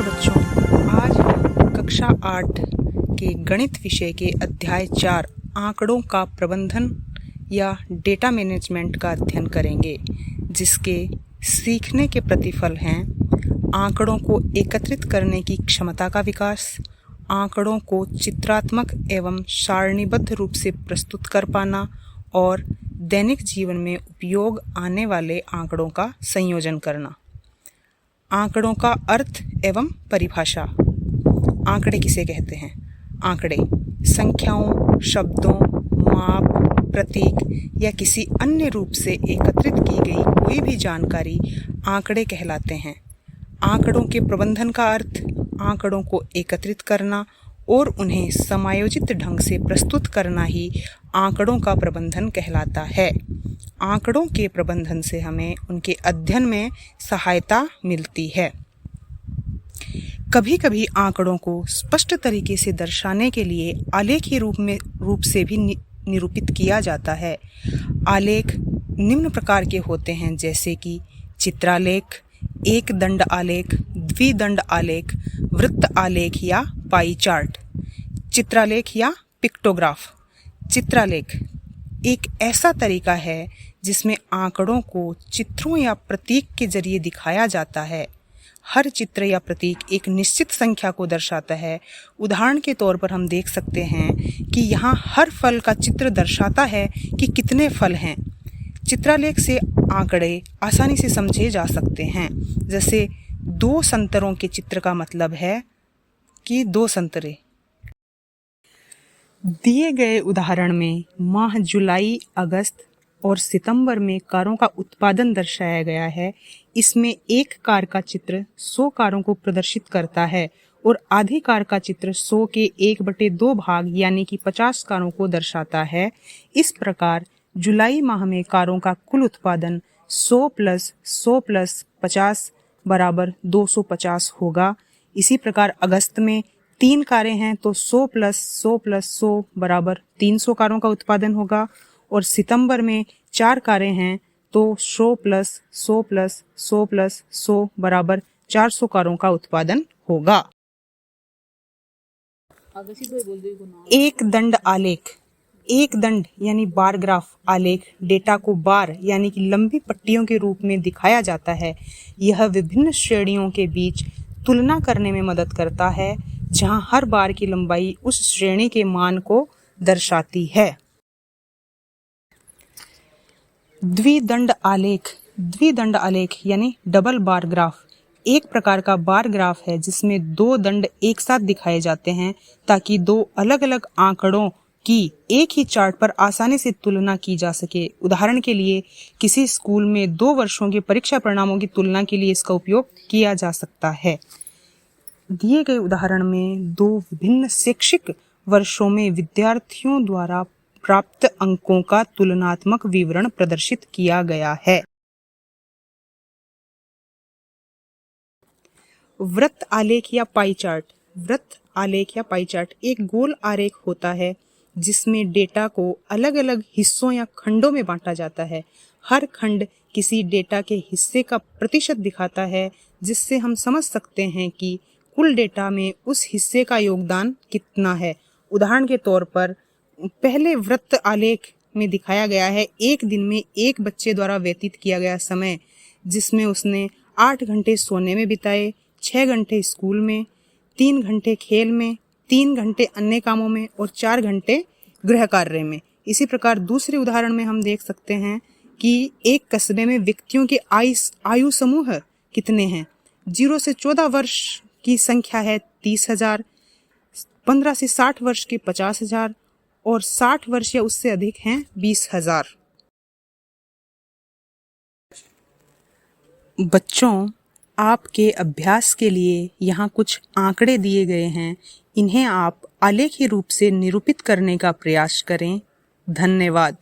नमस्कार बच्चों, आज हम कक्षा 8 के गणित विषय के अध्याय 4 आंकड़ों का प्रबंधन या डेटा मैनेजमेंट का अध्ययन करेंगे, जिसके सीखने के प्रतिफल हैं आंकड़ों को एकत्रित करने की क्षमता का विकास, आंकड़ों को चित्रात्मक एवं सारणीबद्ध रूप से प्रस्तुत कर पाना और दैनिक जीवन में उपयोग आने वाले आंकड़ों का संयोजन करना। आंकड़ों का अर्थ एवं परिभाषा। आंकड़े किसे कहते हैं? आंकड़े संख्याओं, शब्दों, माप, प्रतीक या किसी अन्य रूप से एकत्रित की गई कोई भी जानकारी आंकड़े कहलाते हैं। आंकड़ों के प्रबंधन का अर्थ आंकड़ों को एकत्रित करना और उन्हें समायोजित ढंग से प्रस्तुत करना ही आंकड़ों का प्रबंधन कहलाता है। आंकड़ों के प्रबंधन से हमें उनके अध्ययन में सहायता मिलती है। कभी कभी आंकड़ों को स्पष्ट तरीके से दर्शाने के लिए आलेखीय रूप से भी निरूपित किया जाता है। आलेख निम्न प्रकार के होते हैं, जैसे कि चित्रालेख, एक दंड आलेख, द्विदंड आलेख, वृत्त आलेख या पाई चार्ट। चित्रालेख या पिक्टोग्राफ। चित्रालेख एक ऐसा तरीका है जिसमें आंकड़ों को चित्रों या प्रतीक के जरिए दिखाया जाता है। हर चित्र या प्रतीक एक निश्चित संख्या को दर्शाता है। उदाहरण के तौर पर हम देख सकते हैं कि यहाँ हर फल का चित्र दर्शाता है कि कितने फल हैं। चित्रालेख से आंकड़े आसानी से समझे जा सकते हैं। जैसे 2 संतरों के चित्र का मतलब है कि 2 संतरे। दिए गए उदाहरण में माह जुलाई, अगस्त और सितंबर में कारों का उत्पादन दर्शाया गया है। इसमें एक कार का चित्र 100 कारों को प्रदर्शित करता है और आधी कार का चित्र 100 के 1/2 भाग यानी कि 50 कारों को दर्शाता है। इस प्रकार जुलाई माह में कारों का कुल उत्पादन 100 + 100 + 50 बराबर 250 होगा। इसी प्रकार अगस्त में 3 कारें हैं तो 100 + 100 + 100 बराबर 300 कारों का उत्पादन होगा। और सितंबर में 4 कारें हैं तो 100 + 100 + 100 + 100 बराबर 400 कारों का उत्पादन होगा। एक दंड आलेख। एक दंड यानी बार ग्राफ आलेख डेटा को बार यानी कि लंबी पट्टियों के रूप में दिखाया जाता है। यह विभिन्न श्रेणियों के बीच तुलना करने में मदद करता है, जहां हर बार की लंबाई उस श्रेणी के मान को दर्शाती है। द्विदंड आलेख। द्विदंड आलेख यानी डबल बार ग्राफ एक प्रकार का बार ग्राफ है जिसमें 2 दंड एक साथ दिखाए जाते हैं ताकि 2 अलग अलग आंकड़ों की एक ही चार्ट पर आसानी से तुलना की जा सके। उदाहरण के लिए किसी स्कूल में 2 वर्षों के परीक्षा परिणामों की तुलना के लिए इसका उपयोग किया जा सकता है। दिए गए उदाहरण में 2 विभिन्न शैक्षिक वर्षों में विद्यार्थियों द्वारा प्राप्त अंकों का तुलनात्मक विवरण प्रदर्शित किया गया है। वृत्त आलेख या पाई चार्ट। वृत्त आलेख या पाई चार्ट एक गोल आरेख होता है जिसमें डेटा को अलग अलग हिस्सों या खंडों में बांटा जाता है। हर खंड किसी डेटा के हिस्से का प्रतिशत दिखाता है, जिससे हम समझ सकते हैं कि कुल डेटा में उस हिस्से का योगदान कितना है। उदाहरण के तौर पर पहले वृत्त आलेख में दिखाया गया है एक दिन में एक बच्चे द्वारा व्यतीत किया गया समय, जिसमें उसने 8 घंटे सोने में बिताए, 6 घंटे स्कूल में, 3 घंटे खेल में, 3 घंटे अन्य कामों में और 4 घंटे गृह कार्य में। इसी प्रकार दूसरे उदाहरण में हम देख सकते हैं कि एक कस्बे में व्यक्तियों के आयु समूह कितने हैं। 0 से 14 वर्ष की संख्या है 30,000, 15 से 60 वर्ष के 50,000 और 60 वर्ष या उससे अधिक हैं 20,000। बच्चों, आपके अभ्यास के लिए यहाँ कुछ आंकड़े दिए गए हैं। इन्हें आप आलेखीय रूप से निरूपित करने का प्रयास करें। धन्यवाद।